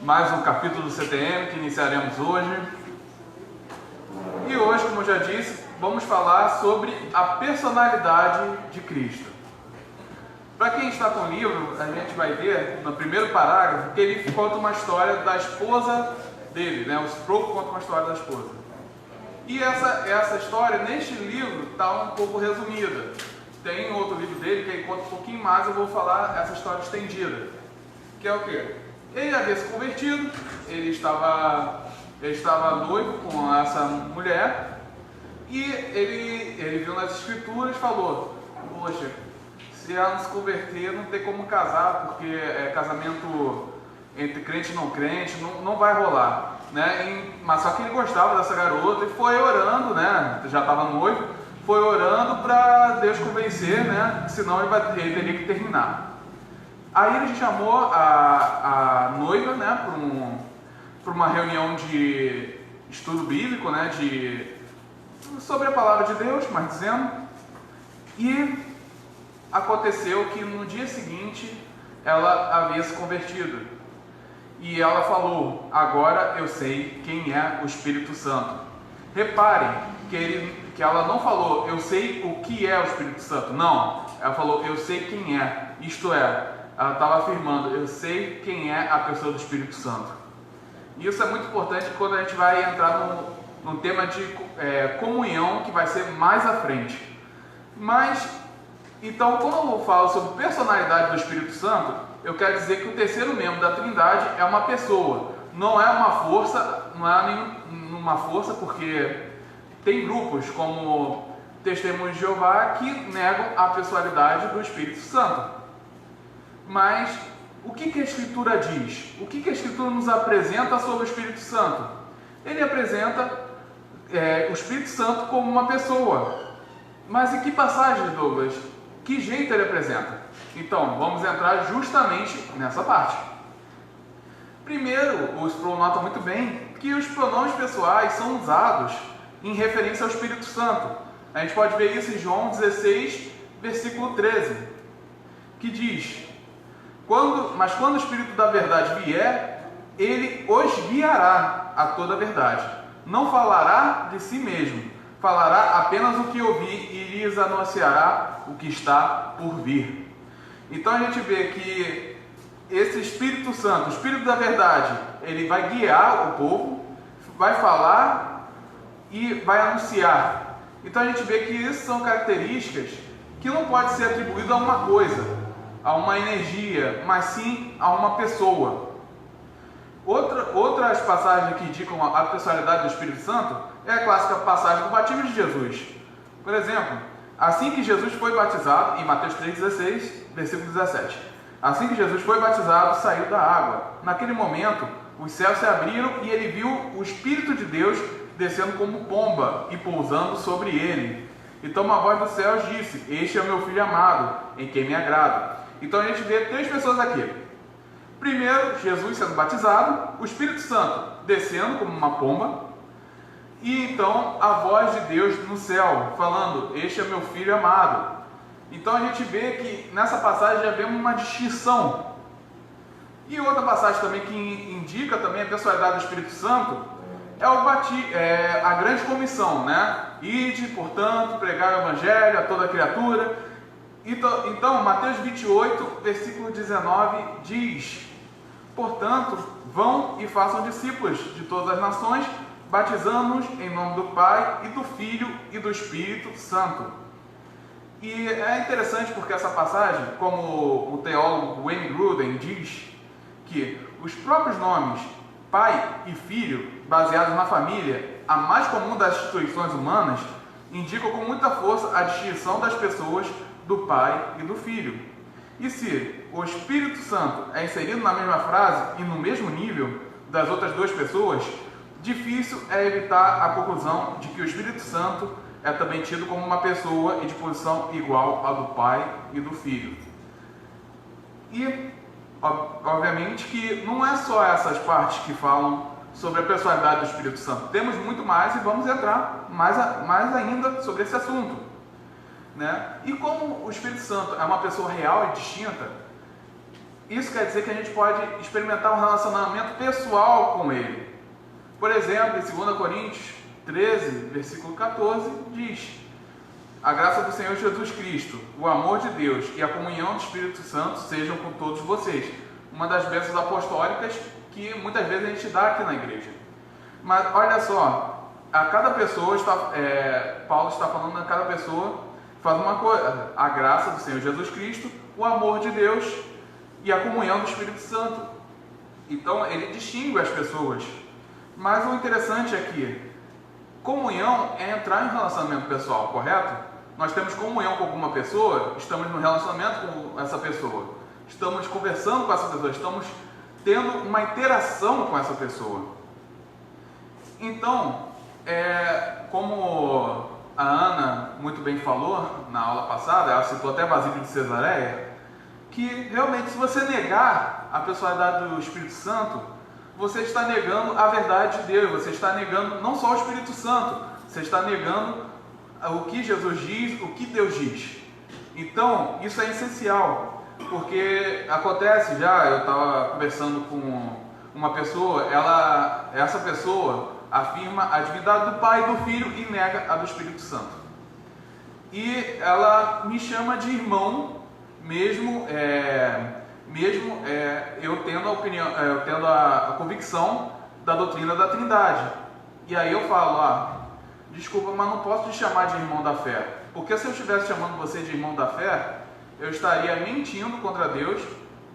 mais um capítulo do CTM que iniciaremos hoje. E hoje, como eu já disse, vamos falar sobre a personalidade de Cristo. Para quem está com o livro, a gente vai ver no primeiro parágrafo que ele conta uma história da esposa dele, né? O Sproul conta uma história da esposa. E essa história, neste livro, está um pouco resumida. Tem outro livro dele que ele conta um pouquinho mais, eu vou falar essa história estendida. Que é o quê? Ele havia se convertido, ele estava noivo com essa mulher, e ele viu nas escrituras e falou: poxa, se ela não se converter, não tem como casar, porque casamento entre crente e não crente, não vai rolar. Né? Mas só que ele gostava dessa garota e foi orando, né? Já estava noivo, foi orando para Deus convencer, né? Senão ele teria que terminar. Aí ele chamou a noiva, né? Para uma reunião de estudo bíblico, né? Sobre a palavra de Deus, mas dizendo. E aconteceu que no dia seguinte ela havia se convertido. E ela falou: agora eu sei quem é o Espírito Santo. Reparem que ela não falou: eu sei o que é o Espírito Santo. Não, ela falou: eu sei quem é. Isto é, ela estava afirmando: eu sei quem é a pessoa do Espírito Santo. E isso é muito importante quando a gente vai entrar no tema de comunhão, que vai ser mais à frente. Mas, então, quando eu falo sobre personalidade do Espírito Santo, eu quero dizer que o terceiro membro da Trindade é uma pessoa, não é uma força, não é nenhuma força, porque tem grupos como Testemunhos de Jeová que negam a pessoalidade do Espírito Santo. Mas o que a Escritura diz? O que a Escritura nos apresenta sobre o Espírito Santo? Ele apresenta o Espírito Santo como uma pessoa. Mas em que passagem, Douglas? Que jeito ele apresenta? Então, vamos entrar justamente nessa parte. Primeiro, o Sproul nota muito bem que os pronomes pessoais são usados em referência ao Espírito Santo. A gente pode ver isso em João 16, versículo 13, que diz: mas quando o Espírito da verdade vier, ele os guiará a toda a verdade. Não falará de si mesmo, falará apenas o que ouvir e lhes anunciará o que está por vir. Então a gente vê que esse Espírito Santo, o Espírito da verdade, ele vai guiar o povo, vai falar e vai anunciar. Então a gente vê que isso são características que não pode ser atribuído a uma coisa, a uma energia, mas sim a uma pessoa. Outras passagens que indicam a personalidade do Espírito Santo é a clássica passagem do batismo de Jesus. Por exemplo, assim que Jesus foi batizado, em Mateus 3,16, versículo 17. Assim que Jesus foi batizado, saiu da água. Naquele momento, os céus se abriram e ele viu o Espírito de Deus descendo como pomba e pousando sobre ele. Então uma voz dos céus disse: este é o meu Filho amado, em quem me agrado. Então a gente vê três pessoas aqui. Primeiro, Jesus sendo batizado, o Espírito Santo descendo como uma pomba, e então a voz de Deus no céu falando: este é meu Filho amado. Então a gente vê que nessa passagem já vemos uma distinção. E outra passagem também que indica também a personalidade do Espírito Santo é a grande comissão, né? Ide, portanto, pregar o Evangelho a toda criatura. Então Mateus 28, versículo 19 diz: portanto, vão e façam discípulos de todas as nações, batizando-os em nome do Pai e do Filho e do Espírito Santo. E é interessante porque essa passagem, como o teólogo Wayne Grudem diz, que os próprios nomes Pai e Filho, baseados na família, a mais comum das instituições humanas, indicam com muita força a distinção das pessoas do Pai e do Filho. E se o Espírito Santo é inserido na mesma frase e no mesmo nível das outras duas pessoas, difícil é evitar a conclusão de que o Espírito Santo é também tido como uma pessoa e de posição igual à do Pai e do Filho. E, obviamente, que não é só essas partes que falam sobre a personalidade do Espírito Santo. Temos muito mais e vamos entrar mais ainda sobre esse assunto. Né? E como o Espírito Santo é uma pessoa real e distinta, isso quer dizer que a gente pode experimentar um relacionamento pessoal com Ele. Por exemplo, em 2 Coríntios 13, versículo 14, diz: a graça do Senhor Jesus Cristo, o amor de Deus e a comunhão do Espírito Santo sejam com todos vocês. Uma das bênçãos apostólicas que muitas vezes a gente dá aqui na igreja. Mas olha só, a cada pessoa, Paulo está falando a cada pessoa, faz uma coisa: a graça do Senhor Jesus Cristo, o amor de Deus e a comunhão do Espírito Santo. Então ele distingue as pessoas. Mas o interessante é que comunhão é entrar em relacionamento pessoal, correto? Nós temos comunhão com alguma pessoa, estamos no relacionamento com essa pessoa, estamos conversando com essa pessoa, estamos tendo uma interação com essa pessoa. Então, como a Ana muito bem falou na aula passada, ela citou até Basílio de Cesareia, que realmente se você negar a pessoalidade do Espírito Santo, você está negando a verdade de Deus, você está negando não só o Espírito Santo, você está negando o que Jesus diz, o que Deus diz. Então, isso é essencial, porque acontece eu estava conversando com uma pessoa, essa pessoa afirma a divindade do Pai e do Filho e nega a do Espírito Santo. E ela me chama de irmão, mesmo eu tendo a opinião, eu tendo a convicção da doutrina da Trindade. E aí eu falo: desculpa, mas não posso te chamar de irmão da fé, porque se eu estivesse chamando você de irmão da fé, eu estaria mentindo contra Deus,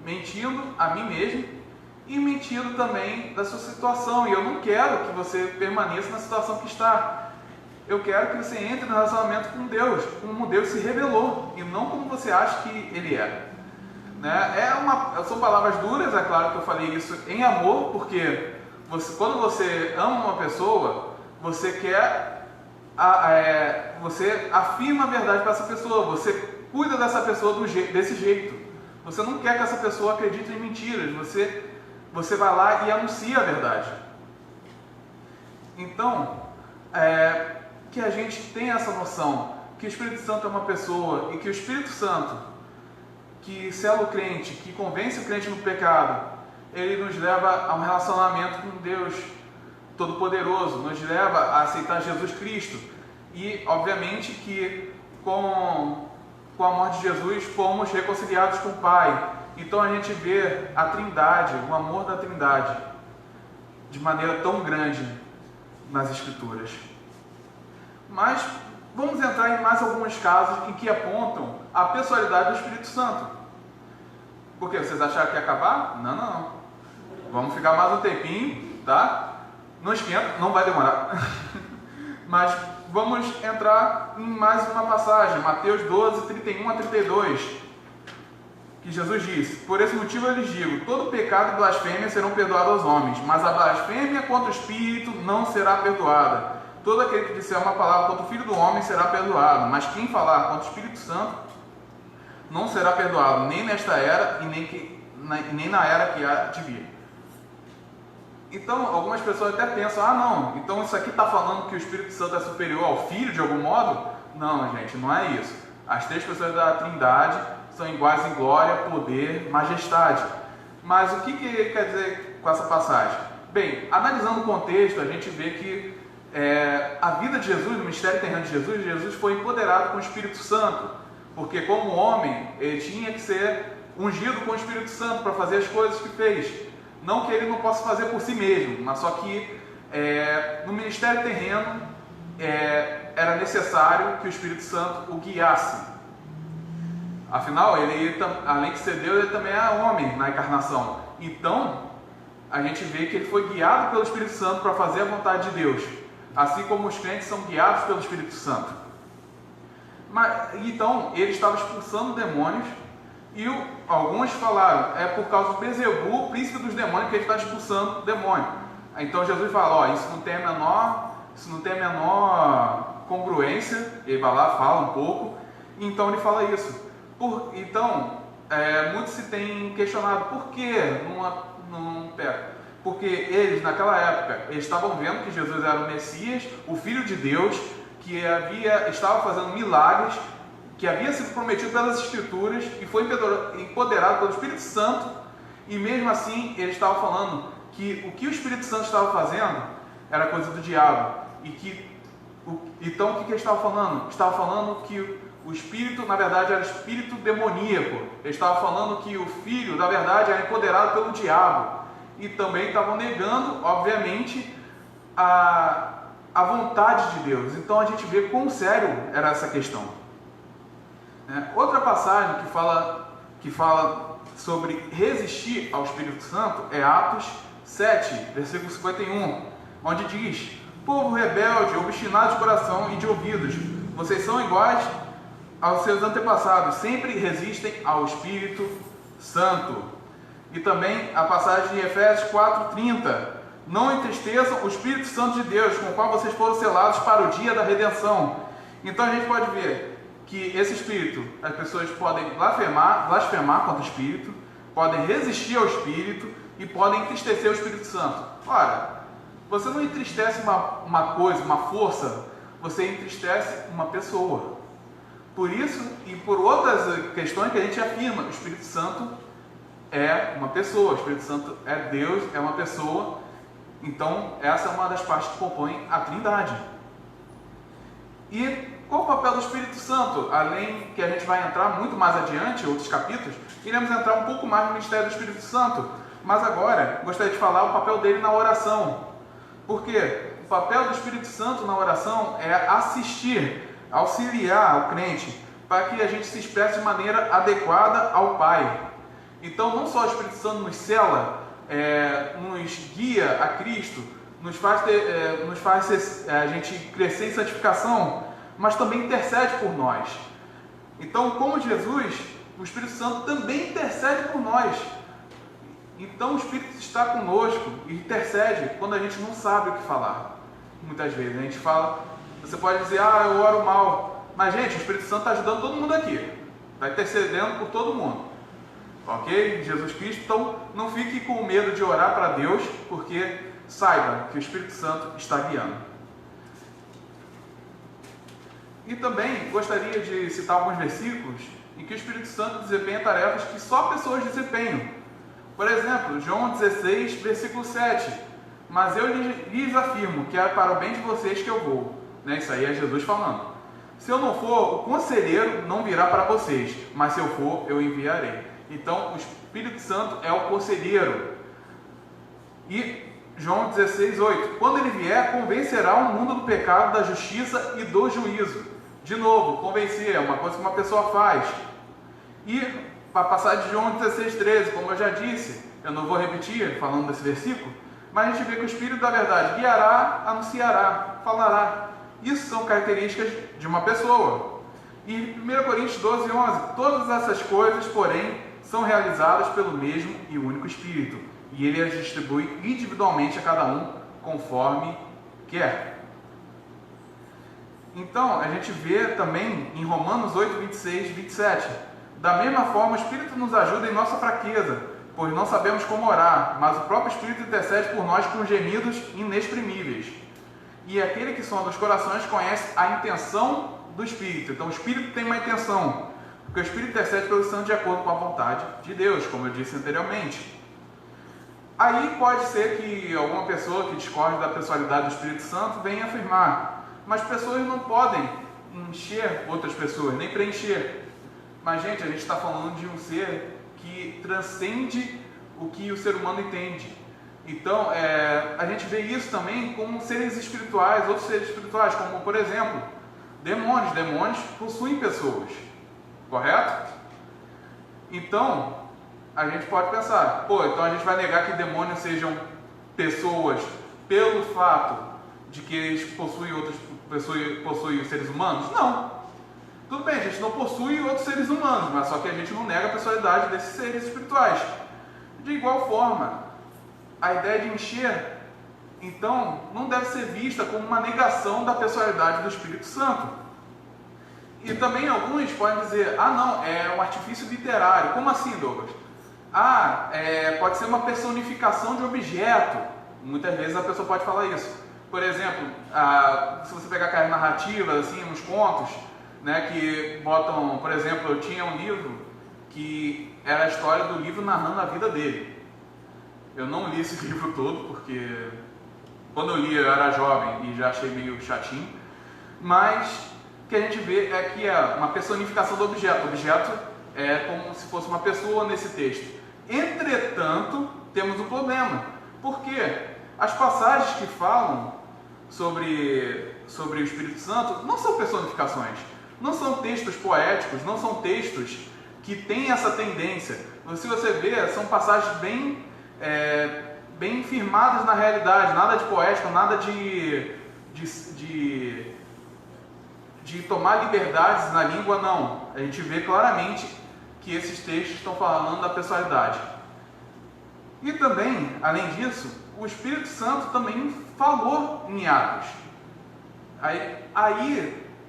mentindo a mim mesmo e mentindo também da sua situação. E eu não quero que você permaneça na situação que está. Eu quero que você entre no relacionamento com Deus, como Deus se revelou, e não como você acha que Ele é. São palavras duras, é claro que eu falei isso em amor, porque quando você ama uma pessoa, você você afirma a verdade para essa pessoa, você cuida dessa pessoa desse jeito. Você não quer que essa pessoa acredite em mentiras, você vai lá e anuncia a verdade. Então, que a gente tenha essa noção que o Espírito Santo é uma pessoa e que o Espírito Santo, que sela o crente, que convence o crente no pecado, ele nos leva a um relacionamento com Deus Todo-Poderoso, nos leva a aceitar Jesus Cristo. E, obviamente, que com a morte de Jesus fomos reconciliados com o Pai. Então a gente vê a Trindade, o amor da Trindade, de maneira tão grande nas Escrituras. Mas vamos entrar em mais alguns casos em que apontam a pessoalidade do Espírito Santo. Por quê? Vocês acharam que ia acabar? Não. Vamos ficar mais um tempinho, tá? Não esquenta, não vai demorar. Mas vamos entrar em mais uma passagem, Mateus 12, 31 a 32, que Jesus disse: por esse motivo eu lhes digo, todo pecado e blasfêmia serão perdoados aos homens, mas a blasfêmia contra o Espírito não será perdoada. Todo aquele que disser uma palavra contra o Filho do Homem será perdoado, mas quem falar contra o Espírito Santo não será perdoado, nem nesta era e nem na era que há de vir. Então, algumas pessoas até pensam: não, então isso aqui está falando que o Espírito Santo é superior ao Filho de algum modo? Não, gente, não é isso. As três pessoas da Trindade são iguais em glória, poder, majestade. Mas o que ele quer dizer com essa passagem? Bem, analisando o contexto, a gente vê que a vida de Jesus, o ministério terreno de Jesus foi empoderado com o Espírito Santo, porque como homem, ele tinha que ser ungido com o Espírito Santo para fazer as coisas que fez. Não que ele não possa fazer por si mesmo, mas só que no ministério terreno era necessário que o Espírito Santo o guiasse. Afinal, ele, além de ser Deus, ele também é homem na encarnação. Então, a gente vê que ele foi guiado pelo Espírito Santo para fazer a vontade de Deus, assim como os crentes são guiados pelo Espírito Santo. Então, ele estava expulsando demônios, e alguns falaram: é por causa do Beelzebul, príncipe dos demônios, que ele está expulsando demônio. Então Jesus fala: isso não tem a menor congruência. Ele vai lá, fala um pouco, então ele fala isso. Muitos se têm questionado por que não pecam. Porque eles, naquela época, eles estavam vendo que Jesus era o Messias, o Filho de Deus, que estava fazendo milagres, que havia sido prometido pelas Escrituras e foi empoderado pelo Espírito Santo E mesmo assim, ele estava falando que o que o Espírito Santo estava fazendo era coisa do diabo. Então, o que ele estava falando? Estava falando que o Espírito, na verdade, era espírito demoníaco. Ele estava falando que o Filho, na verdade, era empoderado pelo diabo. E também estavam negando, obviamente, a vontade de Deus. Então, a gente vê quão sério era essa questão. Outra passagem que fala sobre resistir ao Espírito Santo é Atos 7, versículo 51, onde diz: povo rebelde, obstinado de coração e de ouvidos, vocês são iguais aos seus antepassados, sempre resistem ao Espírito Santo. E também a passagem de Efésios 4:30, não entristeçam o Espírito Santo de Deus, com o qual vocês foram selados para o dia da redenção. Então a gente pode ver que esse Espírito, as pessoas podem blasfemar contra o Espírito, podem resistir ao Espírito e podem entristecer o Espírito Santo. Ora, você não entristece uma coisa, uma força, você entristece uma pessoa. Por isso e por outras questões que a gente afirma, o Espírito Santo é uma pessoa, o Espírito Santo é Deus, é uma pessoa. Então, essa é uma das partes que compõem a Trindade. E qual o papel do Espírito Santo? Além que a gente vai entrar muito mais adiante, em outros capítulos, iremos entrar um pouco mais no mistério do Espírito Santo. Mas agora, gostaria de falar o papel dele na oração. Porque o papel do Espírito Santo na oração é assistir, auxiliar o crente, para que a gente se expresse de maneira adequada ao Pai. Então, não só o Espírito Santo nos cela, nos guia a Cristo, nos faz a gente crescer em santificação, mas também intercede por nós. Então, como Jesus, o Espírito Santo também intercede por nós. Então, o Espírito está conosco e intercede quando a gente não sabe o que falar. Muitas vezes a gente fala, você pode dizer, eu oro mal, mas gente, o Espírito Santo está ajudando todo mundo aqui, está intercedendo por todo mundo, ok? Jesus Cristo. Então, não fique com medo de orar para Deus, porque saiba que o Espírito Santo está guiando. E também gostaria de citar alguns versículos em que o Espírito Santo desempenha tarefas que só pessoas desempenham. Por exemplo, João 16, versículo 7. Mas eu lhes afirmo que é para o bem de vocês que eu vou. Isso aí é Jesus falando. Se eu não for, o conselheiro não virá para vocês, mas se eu for, eu enviarei. Então, o Espírito Santo é o conselheiro. E João 16, 8. Quando ele vier, convencerá o mundo do pecado, da justiça e do juízo. De novo, convencer é uma coisa que uma pessoa faz. E para passar de João 16, 13, como eu já disse, eu não vou repetir falando desse versículo, mas a gente vê que o Espírito da verdade guiará, anunciará, falará. Isso são características de uma pessoa. E 1 Coríntios 12, 11, todas essas coisas, porém, são realizadas pelo mesmo e único Espírito, e ele as distribui individualmente a cada um, conforme quer. Então, a gente vê também em Romanos 8, 26 e 27, da mesma forma, o Espírito nos ajuda em nossa fraqueza, pois não sabemos como orar, mas o próprio Espírito intercede por nós com gemidos inexprimíveis. E aquele que sonda os corações conhece a intenção do Espírito. Então, o Espírito tem uma intenção, porque o Espírito intercede pelos santos de acordo com a vontade de Deus, como eu disse anteriormente. Aí pode ser que alguma pessoa que discorde da pessoalidade do Espírito Santo venha afirmar, mas pessoas não podem encher outras pessoas, nem preencher. Mas, gente, a gente está falando de um ser que transcende o que o ser humano entende. Então, a gente vê isso também como seres espirituais, outros seres espirituais, como, por exemplo, demônios. Demônios possuem pessoas, correto? Então, a gente pode pensar, então a gente vai negar que demônios sejam pessoas pelo fato de que eles possuem seres humanos? Não. Tudo bem, a gente não possui outros seres humanos, mas só que a gente não nega a personalidade desses seres espirituais. De igual forma, a ideia de encher, então, não deve ser vista como uma negação da personalidade do Espírito Santo. E também alguns podem dizer, não, é um artifício literário. Como assim, Douglas? Pode ser uma personificação de objeto. Muitas vezes a pessoa pode falar isso. Por exemplo, se você pegar aquelas narrativas, assim, nos contos, que botam, por exemplo, eu tinha um livro que era a história do livro narrando a vida dele. Eu não li esse livro todo, porque quando eu li eu era jovem e já achei meio chatinho, mas o que a gente vê é que é uma personificação do objeto. O objeto é como se fosse uma pessoa nesse texto. Entretanto, temos um problema, porque as passagens que falam sobre o Espírito Santo não são personificações, não são textos poéticos, não são textos que têm essa tendência. Se você vê, são passagens bem firmadas na realidade, nada de poético, nada de tomar liberdades na língua, não. A gente vê claramente que esses textos estão falando da pessoalidade. E também, além disso, o Espírito Santo também falou em Atos.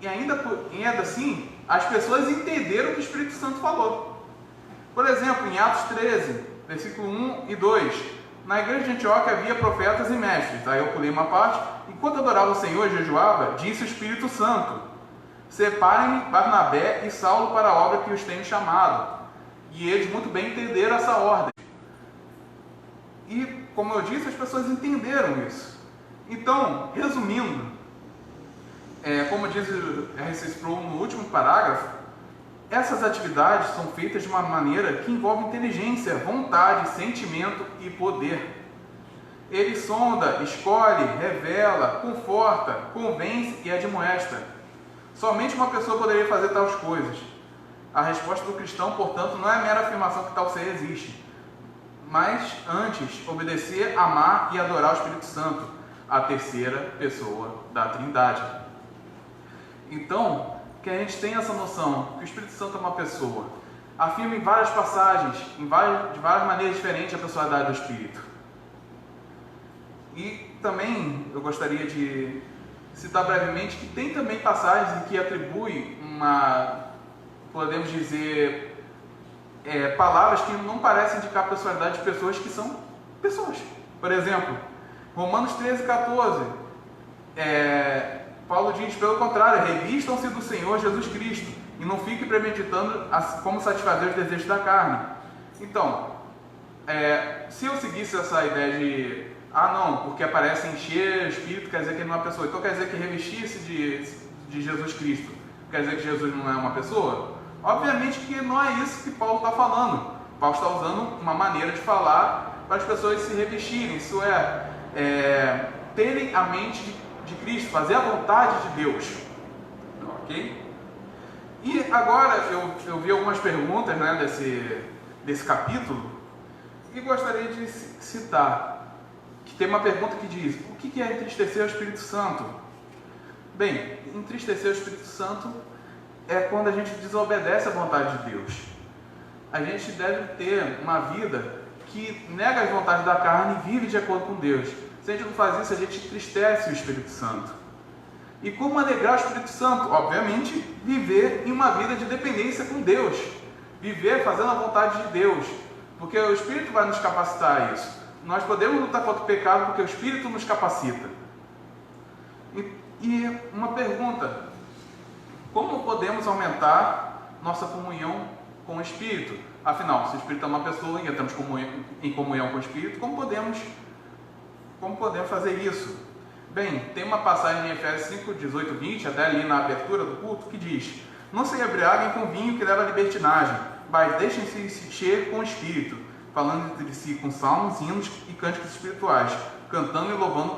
E ainda assim, as pessoas entenderam o que o Espírito Santo falou. Por exemplo, em Atos 13, versículo 1 e 2, na igreja de Antioquia havia profetas e mestres. Aí eu pulei uma parte. Enquanto adorava o Senhor e jejuava, disse o Espírito Santo: separem-me Barnabé e Saulo para a obra que os tenho chamado. E eles muito bem entenderam essa ordem. E, como eu disse, as pessoas entenderam isso. Então, resumindo, como diz o R.C. Sproul no último parágrafo, essas atividades são feitas de uma maneira que envolve inteligência, vontade, sentimento e poder. Ele sonda, escolhe, revela, conforta, convence e admoesta. Somente uma pessoa poderia fazer tais coisas. A resposta do cristão, portanto, não é a mera afirmação que tal ser existe, mas antes obedecer, amar e adorar o Espírito Santo, a terceira pessoa da Trindade. Então, que a gente tenha essa noção que o Espírito Santo é uma pessoa, afirma em várias passagens, de várias maneiras diferentes, a personalidade do Espírito. E também eu gostaria de citar brevemente que tem também passagens em que atribui podemos dizer, palavras que não parecem indicar a personalidade de pessoas que são pessoas. Por exemplo, Romanos 13, 14, Paulo diz, pelo contrário, revistam-se do Senhor Jesus Cristo e não fiquem premeditando como satisfazer os desejos da carne. Então, se eu seguisse essa ideia de, não, porque aparece encher o Espírito, quer dizer que ele não é uma pessoa, então quer dizer que revestir-se de Jesus Cristo, quer dizer que Jesus não é uma pessoa? Obviamente que não é isso que Paulo está falando. Paulo está usando uma maneira de falar para as pessoas se revestirem, isso terem a mente de Cristo, fazer a vontade de Deus. Ok? E agora eu vi algumas perguntas, né, desse capítulo e gostaria de citar que tem uma pergunta que diz: o que é entristecer o Espírito Santo? Bem, entristecer o Espírito Santo é quando a gente desobedece a vontade de Deus. A gente deve ter uma vida que nega as vontades da carne e vive de acordo com Deus. Se a gente não faz isso, a gente entristece o Espírito Santo. E como alegrar o Espírito Santo? Obviamente, viver em uma vida de dependência com Deus. Viver fazendo a vontade de Deus. Porque o Espírito vai nos capacitar a isso. Nós podemos lutar contra o pecado porque o Espírito nos capacita. E uma pergunta: como podemos aumentar nossa comunhão com o Espírito? Afinal, se o Espírito é uma pessoa e estamos em comunhão com o Espírito, como podemos fazer isso? Bem, tem uma passagem em Efésios 5, 18, 20, até ali na abertura do culto, que diz: não se embriaguem com vinho que leva à libertinagem, mas deixem-se encher com o Espírito, falando entre si com salmos, hinos e cânticos espirituais, cantando e louvando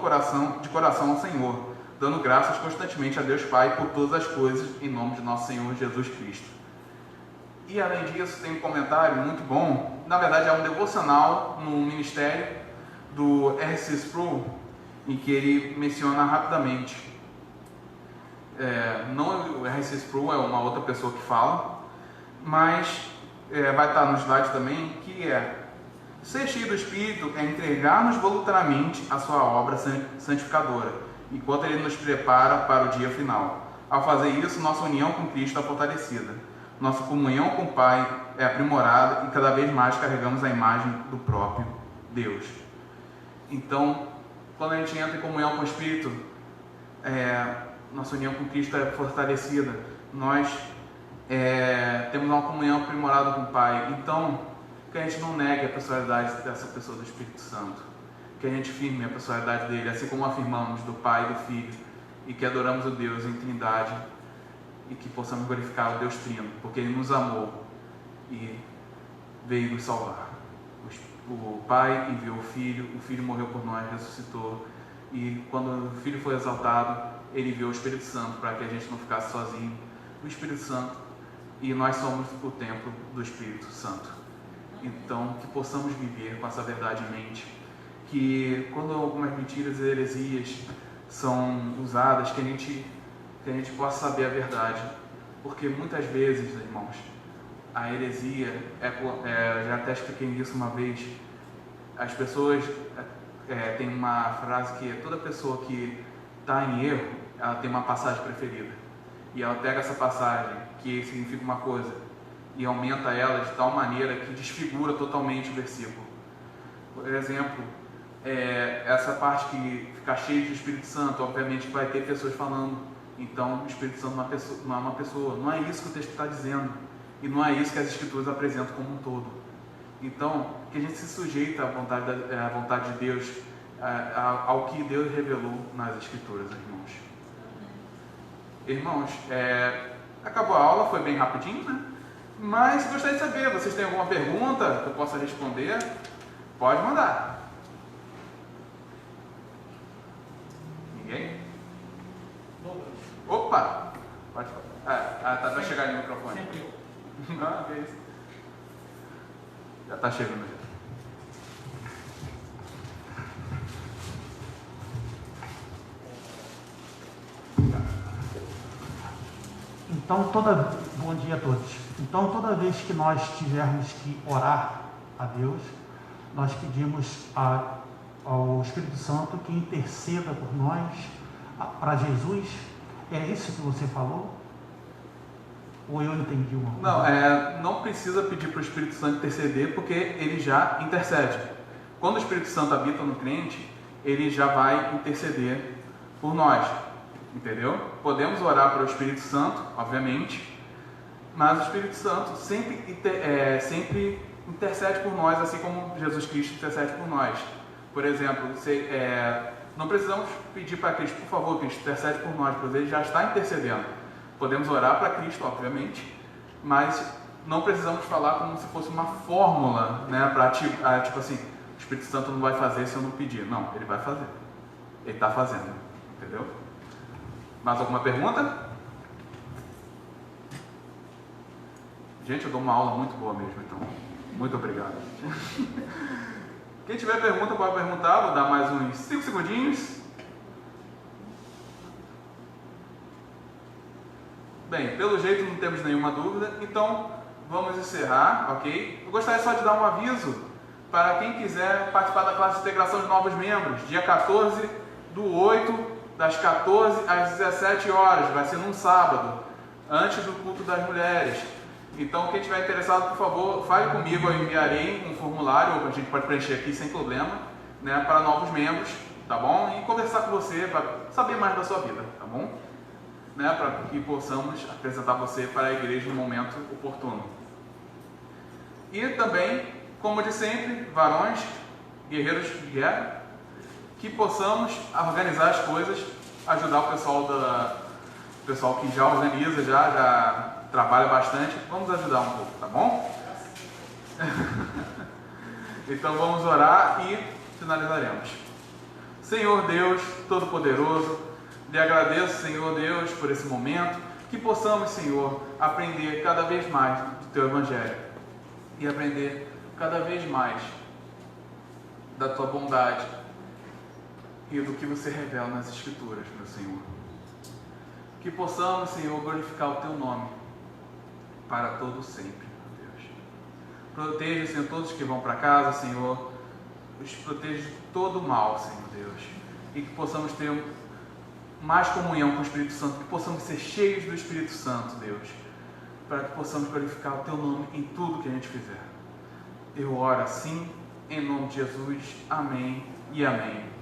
de coração ao Senhor, dando graças constantemente a Deus Pai por todas as coisas, em nome de nosso Senhor Jesus Cristo. E além disso, tem um comentário muito bom, na verdade é um devocional no ministério do R.C. Sproul, em que ele menciona rapidamente, não o R.C. Sproul, é uma outra pessoa que fala, mas vai estar no slide também, que ser cheio do Espírito é entregar-nos voluntariamente a sua obra santificadora, enquanto ele nos prepara para o dia final. Ao fazer isso, nossa união com Cristo é fortalecida, nossa comunhão com o Pai é aprimorada e cada vez mais carregamos a imagem do próprio Deus. Então, quando a gente entra em comunhão com o Espírito, nossa união com Cristo é fortalecida, nós temos uma comunhão aprimorada com o Pai. Então, que a gente não negue a personalidade dessa pessoa do Espírito Santo, que a gente firme a personalidade dele, assim como afirmamos do Pai e do Filho, e que adoramos o Deus em Trindade, e que possamos glorificar o Deus Trino, porque Ele nos amou e veio nos salvar. O Pai enviou o Filho morreu por nós, ressuscitou, e quando o Filho foi exaltado, Ele enviou o Espírito Santo para que a gente não ficasse sozinho. O Espírito Santo, e nós somos o templo do Espírito Santo. Então, que possamos viver com essa verdade em mente, que quando algumas mentiras e heresias são usadas, que a gente possa saber a verdade, porque muitas vezes, irmãos, a heresia, já até expliquei isso uma vez, as pessoas tem uma frase que toda pessoa que está em erro, ela tem uma passagem preferida, e ela pega essa passagem, que significa uma coisa, e aumenta ela de tal maneira que desfigura totalmente o versículo. Por exemplo, essa parte que fica cheia do Espírito Santo, obviamente vai ter pessoas falando, então o Espírito Santo não é uma pessoa, não é isso que o texto está dizendo, e não é isso que as Escrituras apresentam como um todo. Então, que a gente se sujeita à vontade de Deus, ao que Deus revelou nas Escrituras, irmãos. Irmãos, acabou a aula, foi bem rapidinho, né? Mas gostaria de saber, vocês têm alguma pergunta que eu possa responder? Pode mandar. Ninguém? Opa! Pode falar. Vai chegar ali no microfone. Sempre eu. Ah, que isso. Já está chegando já. Então, bom dia a todos. Então, toda vez que nós tivermos que orar a Deus, nós pedimos ao Espírito Santo que interceda por nós, para Jesus. É isso que você falou? Ou eu entendi uma coisa? Não precisa pedir para o Espírito Santo interceder, porque ele já intercede. Quando o Espírito Santo habita no crente, ele já vai interceder por nós. Entendeu? Podemos orar para o Espírito Santo, obviamente, mas o Espírito Santo sempre intercede por nós, assim como Jesus Cristo intercede por nós. Por exemplo, não precisamos pedir para Cristo, por favor, Cristo, intercede por nós, pois Ele já está intercedendo. Podemos orar para Cristo, obviamente, mas não precisamos falar como se fosse uma fórmula, né, tipo assim, o Espírito Santo não vai fazer se eu não pedir. Não, Ele vai fazer. Ele está fazendo, entendeu? Mais alguma pergunta? Gente, eu dou uma aula muito boa mesmo, então muito obrigado. Quem tiver pergunta pode perguntar, vou dar mais uns 5 segundinhos. Bem, pelo jeito não temos nenhuma dúvida, então vamos encerrar, ok? Eu gostaria só de dar um aviso para quem quiser participar da classe de integração de novos membros, dia 14/8, das 14 às 17 horas, vai ser num sábado, antes do culto das mulheres. Então, quem estiver interessado, por favor, fale comigo, eu enviarei um formulário, ou a gente pode preencher aqui sem problema, né, para novos membros, tá bom? E conversar com você, para saber mais da sua vida, tá bom? Né, para que possamos apresentar você para a igreja no momento oportuno. E também, como de sempre, varões, guerreiros de guerra, que possamos organizar as coisas, ajudar o pessoal que já organiza, já trabalha bastante, vamos ajudar um pouco, tá bom? Então vamos orar e finalizaremos. Senhor Deus Todo-Poderoso, lhe agradeço, Senhor Deus, por esse momento, que possamos, Senhor, aprender cada vez mais do Teu Evangelho e aprender cada vez mais da Tua bondade e do que você revela nas Escrituras, meu Senhor. Que possamos, Senhor, glorificar o Teu nome para todo sempre, meu Deus. Proteja, Senhor, todos que vão para casa, Senhor. Os proteja de todo o mal, Senhor Deus. E que possamos ter mais comunhão com o Espírito Santo, que possamos ser cheios do Espírito Santo, Deus, para que possamos glorificar o Teu nome em tudo que a gente fizer. Eu oro assim, em nome de Jesus. Amém e amém.